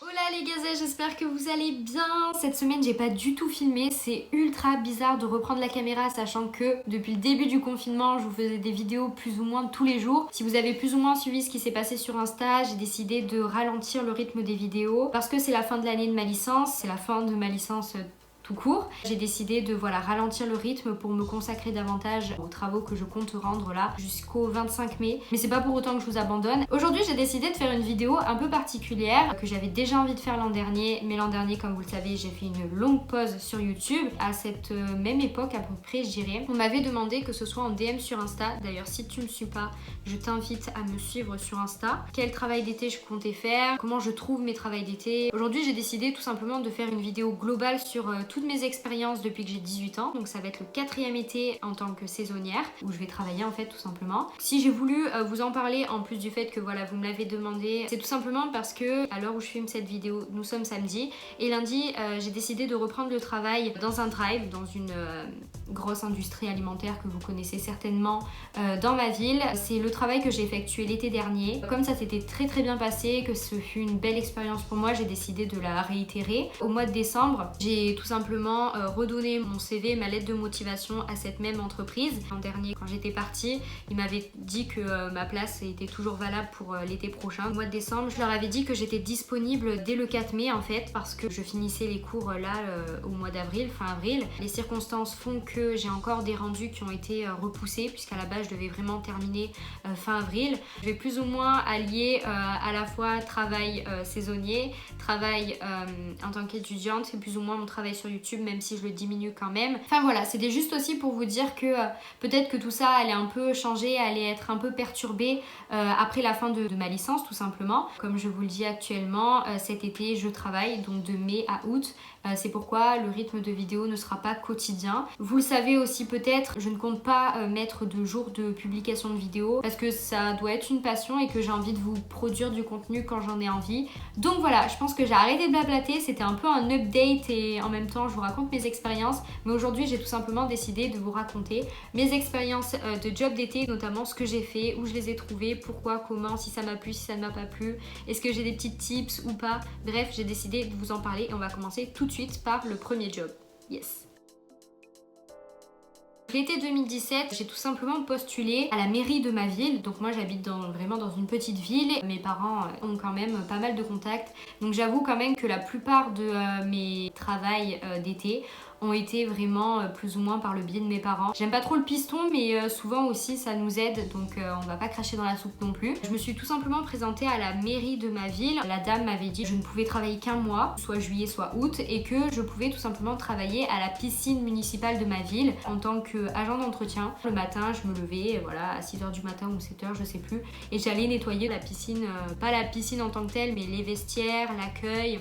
Hola les gazelles, j'espère que vous allez bien. Cette semaine j'ai pas du tout filmé, c'est ultra bizarre de reprendre la caméra sachant que depuis le début du confinement je vous faisais des vidéos plus ou moins tous les jours. Si vous avez plus ou moins suivi ce qui s'est passé sur Insta, j'ai décidé de ralentir le rythme des vidéos parce que c'est la fin de l'année de ma licence, c'est la fin de ma licence tout court. J'ai décidé de ralentir le rythme pour me consacrer davantage aux travaux que je compte rendre là jusqu'au 25 mai. Mais c'est pas pour autant que je vous abandonne. Aujourd'hui j'ai décidé de faire une vidéo un peu particulière que j'avais déjà envie de faire l'an dernier. Mais l'an dernier, comme vous le savez, j'ai fait une longue pause sur YouTube. À cette même époque à peu près, je dirais, on m'avait demandé que ce soit en DM sur Insta. D'ailleurs, si tu me suis pas, je t'invite à me suivre sur Insta. Quel travail d'été je comptais faire, comment je trouve mes travails d'été. Aujourd'hui j'ai décidé tout simplement de faire une vidéo globale sur toutes mes expériences depuis que j'ai 18 ans. Donc ça va être le 4e été en tant que saisonnière où je vais travailler en fait tout simplement. Si j'ai voulu vous en parler en plus du fait que voilà vous me l'avez demandé, c'est tout simplement parce que à l'heure où je filme cette vidéo, nous sommes samedi et lundi j'ai décidé de reprendre le travail dans un drive, dans une grosse industrie alimentaire que vous connaissez certainement dans ma ville. C'est le travail que j'ai effectué l'été dernier. Comme ça s'était très très bien passé, que ce fut une belle expérience pour moi, j'ai décidé de la réitérer. Au mois de décembre, j'ai tout simplement redonné mon CV, ma lettre de motivation à cette même entreprise. L'an dernier, quand j'étais partie, ils m'avaient dit que ma place était toujours valable pour l'été prochain. Au mois de décembre, je leur avais dit que j'étais disponible dès le 4 mai en fait, parce que je finissais les cours là au mois d'avril, fin avril. Les circonstances font que j'ai encore des rendus qui ont été repoussés, puisqu'à la base je devais vraiment terminer fin avril. Je vais plus ou moins allier à la fois travail saisonnier, travail en tant qu'étudiante, c'est plus ou moins mon travail sur YouTube, même si je le diminue quand même. Enfin voilà, c'était juste aussi pour vous dire que peut-être que tout ça allait un peu changer, allait être un peu perturbé après la fin de ma licence tout simplement. Comme je vous le dis actuellement, cet été je travaille donc de mai à août. C'est pourquoi le rythme de vidéo ne sera pas quotidien. Vous le savez aussi peut-être, je ne compte pas mettre de jours de publication de vidéos parce que ça doit être une passion et que j'ai envie de vous produire du contenu quand j'en ai envie. Donc voilà, je pense que j'ai arrêté de blablater, c'était un peu un update et en même temps je vous raconte mes expériences. Mais aujourd'hui j'ai tout simplement décidé de vous raconter mes expériences de job d'été, notamment ce que j'ai fait, où je les ai trouvées, pourquoi, comment, si ça m'a plu, si ça ne m'a pas plu, est-ce que j'ai des petits tips ou pas. Bref, j'ai décidé de vous en parler et on va commencer tout de suite par le premier job. Yes. L'été 2017, j'ai tout simplement postulé à la mairie de ma ville. Donc moi j'habite vraiment dans une petite ville. Mes parents ont quand même pas mal de contacts. Donc j'avoue quand même que la plupart de mes travails d'été ont été vraiment plus ou moins par le biais de mes parents. J'aime pas trop le piston mais souvent aussi ça nous aide, donc on va pas cracher dans la soupe non plus. Je me suis tout simplement présentée à la mairie de ma ville. La dame m'avait dit que je ne pouvais travailler qu'un mois, soit juillet soit août, et que je pouvais tout simplement travailler à la piscine municipale de ma ville en tant qu'agent d'entretien. Le matin je me levais voilà, à 6h du matin ou 7h je sais plus, et j'allais nettoyer la piscine, pas la piscine en tant que telle mais les vestiaires, l'accueil,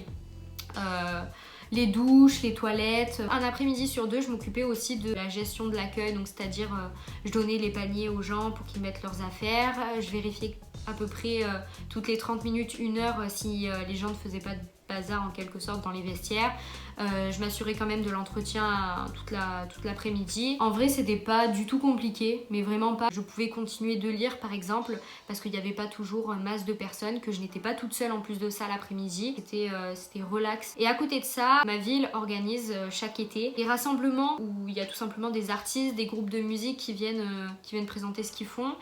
les douches, les toilettes. Un après-midi sur deux, je m'occupais aussi de la gestion de l'accueil, donc c'est-à-dire je donnais les paniers aux gens pour qu'ils mettent leurs affaires, je vérifiais à peu près toutes les 30 minutes, 1 heure si les gens ne faisaient pas de bazar en quelque sorte dans les vestiaires. Je m'assurais quand même de l'entretien toute l'après-midi. En vrai c'était pas du tout compliqué, mais vraiment pas. Je pouvais continuer de lire par exemple parce qu'il n'y avait pas toujours une masse de personnes, que je n'étais pas toute seule en plus de ça l'après-midi. C'était relax. Et à côté de ça, ma ville organise chaque été des rassemblements où il y a tout simplement des artistes, des groupes de musique qui viennent présenter ce qu'ils font.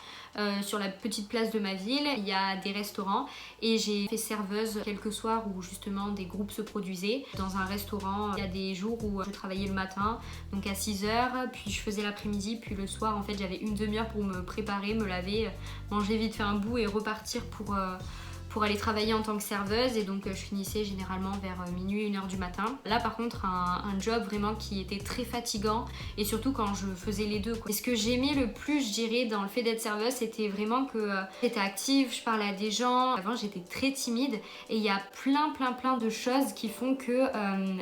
Sur la petite place de ma ville, il y a des restaurants et j'ai fait serveuse quelques soirs où justement des groupes se produisaient. Dans un restaurant, il y a des jours où je travaillais le matin, donc à 6h, puis je faisais l'après-midi, puis le soir en fait j'avais une demi-heure pour me préparer, me laver, manger vite fait un bout et repartir pour aller travailler en tant que serveuse, et donc je finissais généralement vers minuit, 1h du matin. Là par contre un job vraiment qui était très fatigant, et surtout quand je faisais les deux quoi. Et ce que j'aimais le plus je dirais dans le fait d'être serveuse, c'était vraiment que j'étais active, je parlais à des gens. Avant j'étais très timide et il y a plein de choses qui font que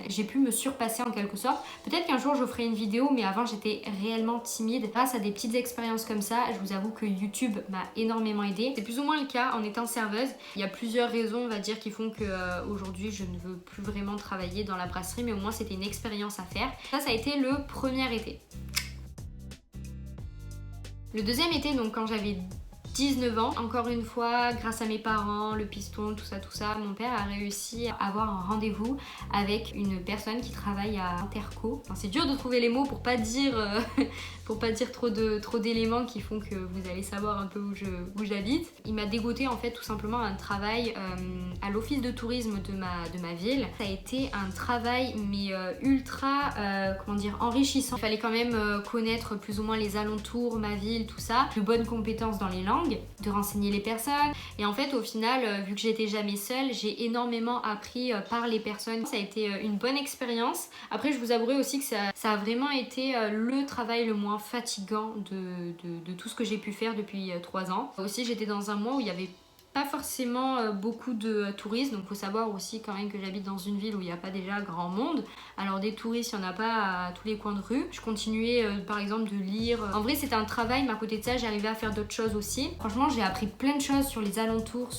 j'ai pu me surpasser en quelque sorte. Peut-être qu'un jour je ferai une vidéo, mais avant j'étais réellement timide. Grâce à des petites expériences comme ça, je vous avoue que YouTube m'a énormément aidée. C'est plus ou moins le cas en étant serveuse. Il y a plusieurs raisons, on va dire, qui font que aujourd'hui je ne veux plus vraiment travailler dans la brasserie, mais au moins c'était une expérience à faire. Ça a été le premier été. Le deuxième été, donc quand j'avais 19 ans. Encore une fois, grâce à mes parents, le piston, tout ça, mon père a réussi à avoir un rendez-vous avec une personne qui travaille à Interco. Enfin, c'est dur de trouver les mots pour pas dire, trop d'éléments qui font que vous allez savoir un peu où j'habite. Il m'a dégoté en fait tout simplement un travail à l'office de tourisme de ma ville. Ça a été un travail mais ultra enrichissant. Il fallait quand même connaître plus ou moins les alentours, ma ville, tout ça, de bonnes compétences dans les langues, de renseigner les personnes. Et en fait au final, vu que j'étais jamais seule, j'ai énormément appris par les personnes. Ça a été une bonne expérience. Après je vous avouerai aussi que ça a vraiment été le travail le moins fatigant de tout ce que j'ai pu faire depuis 3 ans. Aussi j'étais dans un mois où il y avait pas forcément beaucoup de touristes, donc faut savoir aussi quand même que j'habite dans une ville où il n'y a pas déjà grand monde. Alors des touristes, il n'y en a pas à tous les coins de rue. Je continuais par exemple de lire. En vrai c'était un travail, mais à côté de ça j'arrivais à faire d'autres choses aussi. Franchement j'ai appris plein de choses sur les alentours,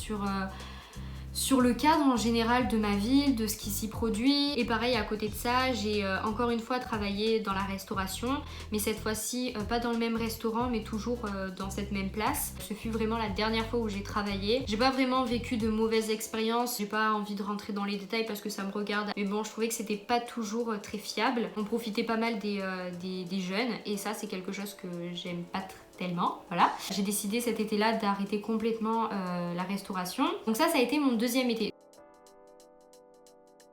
sur le cadre en général de ma ville, de ce qui s'y produit. Et pareil, à côté de ça, j'ai encore une fois travaillé dans la restauration, mais cette fois-ci pas dans le même restaurant, mais toujours dans cette même place. Ce fut vraiment la dernière fois où j'ai travaillé. J'ai pas vraiment vécu de mauvaises expériences, j'ai pas envie de rentrer dans les détails parce que ça me regarde, mais bon, je trouvais que c'était pas toujours très fiable. On profitait pas mal des jeunes, et ça c'est quelque chose que j'aime pas tellement, voilà. J'ai décidé cet été-là d'arrêter complètement la restauration. Donc ça a été mon deuxième été.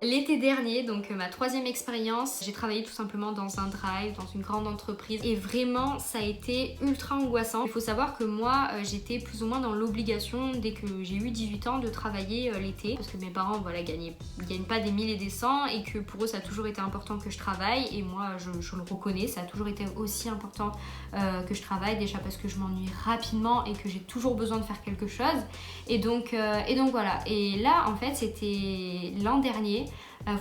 L'été dernier, donc ma 3e expérience, j'ai travaillé tout simplement dans un drive, dans une grande entreprise, et vraiment ça a été ultra angoissant. Il faut savoir que moi j'étais plus ou moins dans l'obligation dès que j'ai eu 18 ans de travailler l'été, parce que mes parents gagnent pas des 1000 et des 100, et que pour eux ça a toujours été important que je travaille, et moi je le reconnais, ça a toujours été aussi important que je travaille, déjà parce que je m'ennuie rapidement et que j'ai toujours besoin de faire quelque chose, et donc voilà. Et là en fait c'était l'an dernier.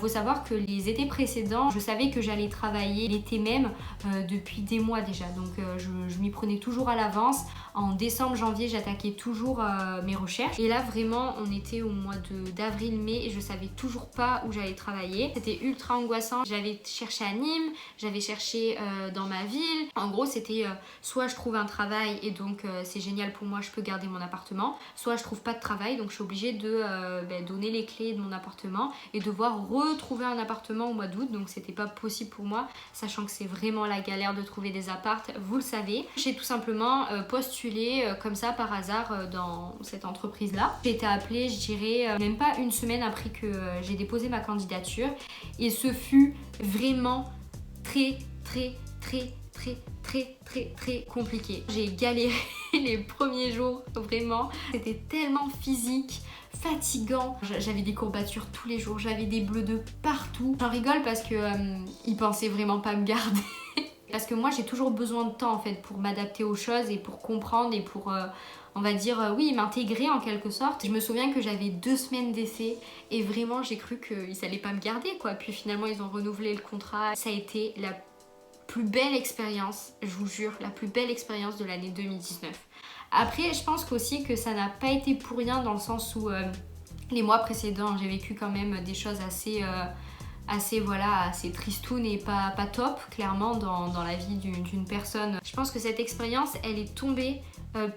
Faut savoir que les étés précédents, je savais que j'allais travailler l'été même depuis des mois déjà, donc je m'y prenais toujours à l'avance. En décembre, janvier, j'attaquais toujours mes recherches, et là vraiment on était au mois d'avril-mai et je savais toujours pas où j'allais travailler. C'était ultra angoissant. J'avais cherché à Nîmes, j'avais cherché dans ma ville. En gros c'était soit je trouve un travail et donc c'est génial pour moi, je peux garder mon appartement, soit je trouve pas de travail, donc je suis obligée de donner les clés de mon appartement et devoir retrouver un appartement au mois d'août. Donc c'était pas possible pour moi, sachant que c'est vraiment la galère de trouver des appartes, vous le savez. J'ai tout simplement postulé comme ça par hasard dans cette entreprise là. J'ai été appelée, je dirais même pas une semaine après que j'ai déposé ma candidature, et ce fut vraiment très compliqué. J'ai galéré les premiers jours, vraiment. C'était tellement physique, fatigant. J'avais des courbatures tous les jours, j'avais des bleus de partout. J'en rigole parce que ils pensaient vraiment pas me garder. Parce que moi j'ai toujours besoin de temps en fait pour m'adapter aux choses et pour comprendre et pour on va dire oui, m'intégrer en quelque sorte. Je me souviens que j'avais 2 semaines d'essai et vraiment j'ai cru qu'ils allaient pas me garder quoi. Puis finalement ils ont renouvelé le contrat. Ça a été la plus belle expérience, je vous jure, la plus belle expérience de l'année 2019. Après, je pense qu'aussi que ça n'a pas été pour rien, dans le sens où les mois précédents, j'ai vécu quand même des choses assez tristounes et pas top, clairement, dans la vie d'une personne. Je pense que cette expérience, elle est tombée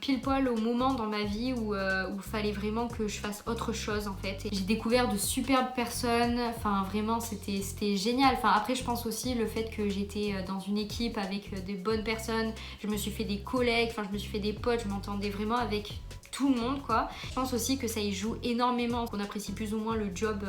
pile poil au moment dans ma vie où il fallait vraiment que je fasse autre chose en fait. J'ai découvert de superbes personnes, enfin vraiment c'était génial. Enfin après je pense aussi le fait que j'étais dans une équipe avec des bonnes personnes, je me suis fait des collègues, enfin je me suis fait des potes, je m'entendais vraiment avec tout le monde quoi. Je pense aussi que ça y joue énormément, qu'on apprécie plus ou moins le job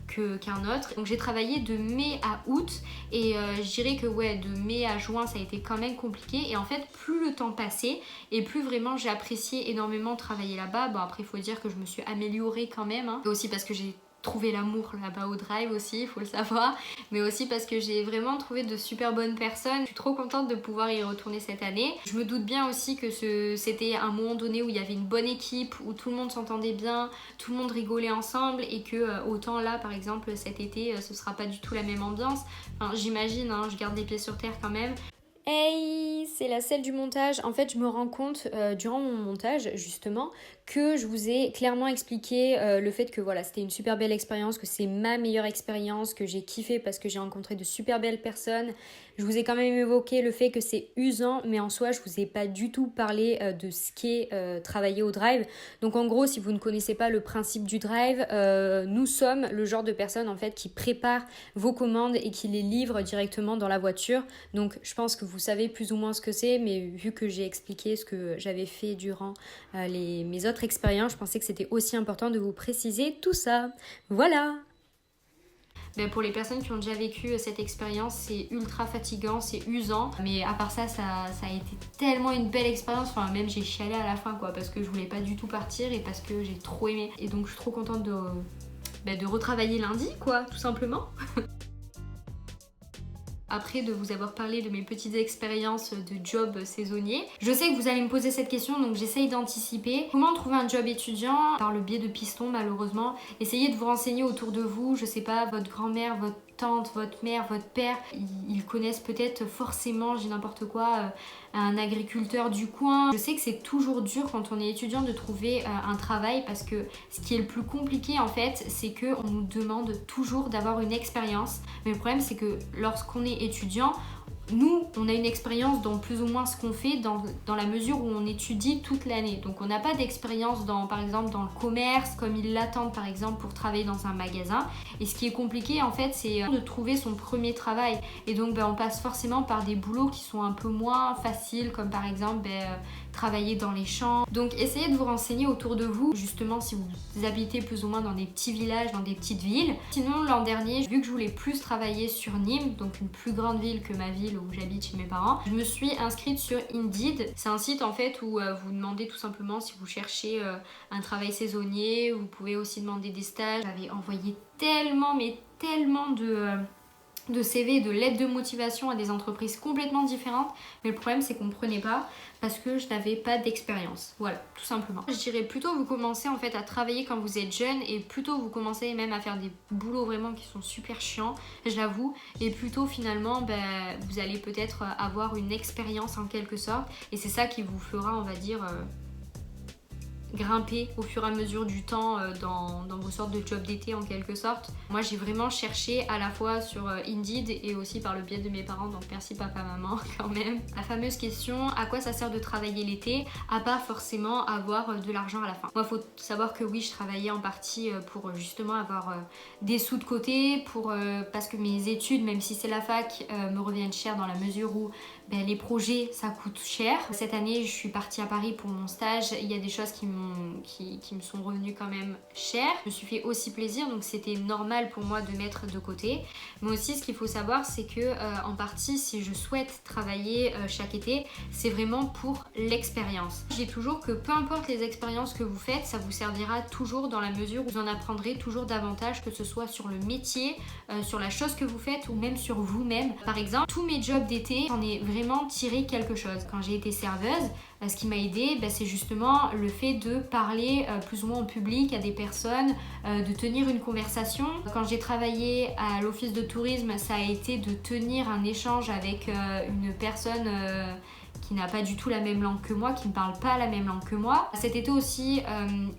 qu'un autre. Donc j'ai travaillé de mai à août et je dirais que ouais, de mai à juin ça a été quand même compliqué, et en fait plus le temps passait et plus vraiment j'ai apprécié énormément travailler là-bas. Bon après il faut dire que je me suis améliorée quand même hein. Et aussi parce que j'ai trouvé l'amour là-bas au drive aussi, il faut le savoir, mais aussi parce que j'ai vraiment trouvé de super bonnes personnes. Je suis trop contente de pouvoir y retourner cette année. Je me doute bien aussi que c'était un moment donné où il y avait une bonne équipe, où tout le monde s'entendait bien, tout le monde rigolait ensemble, et que autant là par exemple cet été ce sera pas du tout la même ambiance. Enfin j'imagine, hein, je garde les pieds sur terre quand même. Hey, c'est la celle du montage. En fait, je me rends compte durant mon montage justement que je vous ai clairement expliqué le fait que voilà, c'était une super belle expérience, que c'est ma meilleure expérience, que j'ai kiffé parce que j'ai rencontré de super belles personnes. Je vous ai quand même évoqué le fait que c'est usant, mais en soi, je vous ai pas du tout parlé de ce qu'est travailler au drive. Donc en gros, si vous ne connaissez pas le principe du drive, nous sommes le genre de personnes en fait qui préparent vos commandes et qui les livrent directement dans la voiture. Donc je pense que vous savez plus ou moins ce que c'est, mais vu que j'ai expliqué ce que j'avais fait durant mes autres expériences, je pensais que c'était aussi important de vous préciser tout ça. Voilà! Ben pour les personnes qui ont déjà vécu cette expérience, c'est ultra fatigant, c'est usant. Mais à part ça, ça a été tellement une belle expérience. Enfin, même j'ai chialé à la fin, quoi, parce que je voulais pas du tout partir et parce que j'ai trop aimé. Et donc, je suis trop contente de retravailler lundi, quoi, tout simplement. Après de vous avoir parlé de mes petites expériences de job saisonnier. Je sais que vous allez me poser cette question, donc j'essaye d'anticiper. Comment trouver un job étudiant? Par le biais de pistons, malheureusement. Essayez de vous renseigner autour de vous, je sais pas, votre grand-mère, votre tante, votre mère, votre père, ils connaissent peut-être forcément, j'ai n'importe quoi, un agriculteur du coin. Je sais que c'est toujours dur quand on est étudiant de trouver un travail parce que ce qui est le plus compliqué en fait, c'est qu'on nous demande toujours d'avoir une expérience. Mais le problème c'est que lorsqu'on est étudiant, nous, on a une expérience dans plus ou moins ce qu'on fait dans la mesure où on étudie toute l'année. Donc on n'a pas d'expérience par exemple dans le commerce, comme ils l'attendent par exemple pour travailler dans un magasin. Et ce qui est compliqué en fait, c'est de trouver son premier travail. Et donc on passe forcément par des boulots qui sont un peu moins faciles, comme par exemple travailler dans les champs. Donc essayez de vous renseigner autour de vous, justement si vous habitez plus ou moins dans des petits villages, dans des petites villes. Sinon l'an dernier, vu que je voulais plus travailler sur Nîmes, donc une plus grande ville que ma ville où j'habite chez mes parents, je me suis inscrite sur Indeed. C'est un site en fait où vous demandez tout simplement si vous cherchez un travail saisonnier. Vous pouvez aussi demander des stages. J'avais envoyé tellement de CV, de lettres de motivation à des entreprises complètement différentes, mais le problème c'est qu'on me prenait pas parce que je n'avais pas d'expérience. Voilà, tout simplement. Je dirais plutôt vous commencez en fait à travailler quand vous êtes jeune et plutôt vous commencez même à faire des boulots vraiment qui sont super chiants, j'avoue, et plutôt finalement vous allez peut-être avoir une expérience en quelque sorte et c'est ça qui vous fera, on va dire, grimper au fur et à mesure du temps dans vos sortes de jobs d'été en quelque sorte. Moi j'ai vraiment cherché à la fois sur Indeed et aussi par le biais de mes parents, donc merci papa maman quand même. La fameuse question, à quoi ça sert de travailler l'été à pas forcément avoir de l'argent à la fin. Moi faut savoir que oui, je travaillais en partie pour justement avoir des sous de côté, parce que mes études, même si c'est la fac, me reviennent cher dans la mesure où les projets ça coûte cher. Cette année je suis partie à Paris pour mon stage, il y a des choses qui me sont revenues quand même cher. Je me suis fait aussi plaisir, donc c'était normal pour moi de mettre de côté. Mais aussi ce qu'il faut savoir c'est que en partie si je souhaite travailler chaque été, c'est vraiment pour l'expérience. Je dis toujours que peu importe les expériences que vous faites, ça vous servira toujours dans la mesure où vous en apprendrez toujours davantage, que ce soit sur le métier, sur la chose que vous faites ou même sur vous-même. Par exemple, tous mes jobs d'été, j'en ai vraiment tiré quelque chose. Quand j'ai été serveuse, ce qui m'a aidé, c'est justement le fait de parler plus ou moins en public à des personnes, de tenir une conversation. Quand j'ai travaillé à l'office de tourisme, ça a été de tenir un échange avec une personne qui n'a pas du tout la même langue que moi, qui ne parle pas la même langue que moi. Cet été aussi,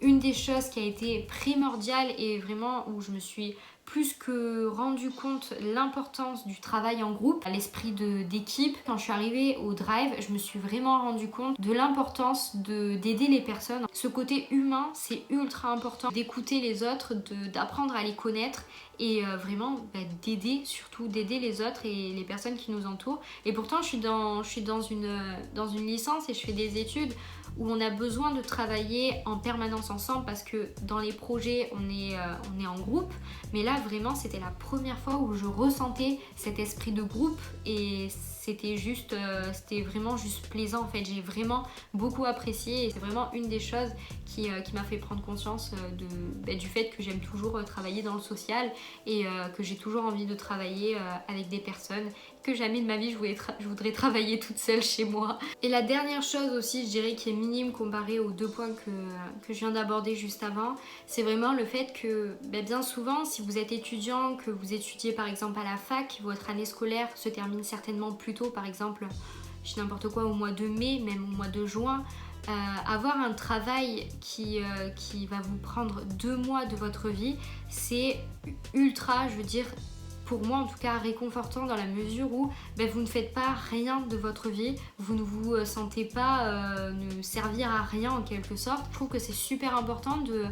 une des choses qui a été primordiale et vraiment où je me suis plus que rendu compte l'importance du travail en groupe, l'esprit d'équipe. Quand je suis arrivée au drive, je me suis vraiment rendu compte de l'importance d'aider les personnes. Ce côté humain, c'est ultra important, d'écouter les autres, d'apprendre à les connaître et vraiment d'aider, surtout d'aider les autres et les personnes qui nous entourent. Et pourtant je suis dans une licence et je fais des études où on a besoin de travailler en permanence ensemble parce que dans les projets on est en groupe, mais là vraiment c'était la première fois où je ressentais cet esprit de groupe et c'était vraiment juste plaisant en fait. J'ai vraiment beaucoup apprécié et c'est vraiment une des choses qui m'a fait prendre conscience du fait que j'aime toujours travailler dans le social et que j'ai toujours envie de travailler avec des personnes, que jamais de ma vie je voudrais travailler toute seule chez moi. Et la dernière chose aussi, je dirais, qui est minime comparée aux deux points que je viens d'aborder juste avant, c'est vraiment le fait que bien souvent si vous êtes étudiant, que vous étudiez par exemple à la fac, votre année scolaire se termine certainement plus tôt, par exemple je sais n'importe quoi au mois de mai, même au mois de juin. avoir un travail qui va vous prendre 2 mois de votre vie, c'est ultra, je veux dire, pour moi en tout cas réconfortant dans la mesure où vous ne faites pas rien de votre vie, vous ne vous sentez pas ne servir à rien en quelque sorte. Je trouve que c'est super important de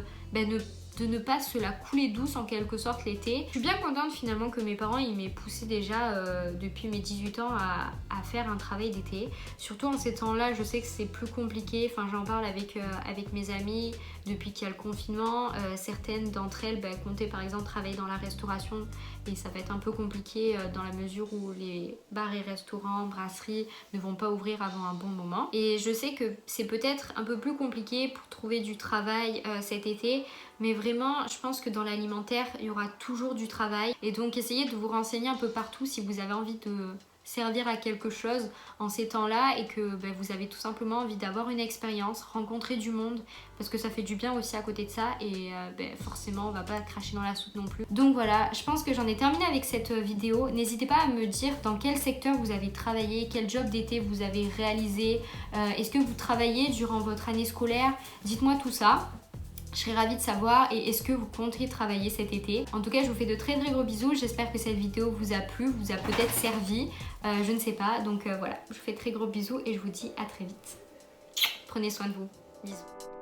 ne pas se la couler douce en quelque sorte l'été. Je suis bien contente finalement que mes parents ils m'aient poussé déjà depuis mes 18 ans à faire un travail d'été. Surtout en ces temps-là, je sais que c'est plus compliqué, enfin j'en parle avec mes amis depuis qu'il y a le confinement. Certaines d'entre elles comptaient par exemple travailler dans la restauration et ça va être un peu compliqué dans la mesure où les bars et restaurants, brasseries ne vont pas ouvrir avant un bon moment. Et je sais que c'est peut-être un peu plus compliqué pour trouver du travail cet été, mais vraiment je pense que dans l'alimentaire il y aura toujours du travail et donc essayez de vous renseigner un peu partout si vous avez envie de servir à quelque chose en ces temps-là et que vous avez tout simplement envie d'avoir une expérience, rencontrer du monde parce que ça fait du bien aussi à côté de ça et forcément on va pas cracher dans la soupe non plus. Donc voilà, je pense que j'en ai terminé avec cette vidéo. N'hésitez pas à me dire dans quel secteur vous avez travaillé, quel job d'été vous avez réalisé, est-ce que vous travaillez durant votre année scolaire, dites-moi tout ça. Je serais ravie de savoir et est-ce que vous comptez travailler cet été. En tout cas, je vous fais de très très gros bisous. J'espère que cette vidéo vous a plu, vous a peut-être servi. Je ne sais pas. Donc voilà, je vous fais très gros bisous et je vous dis à très vite. Prenez soin de vous. Bisous.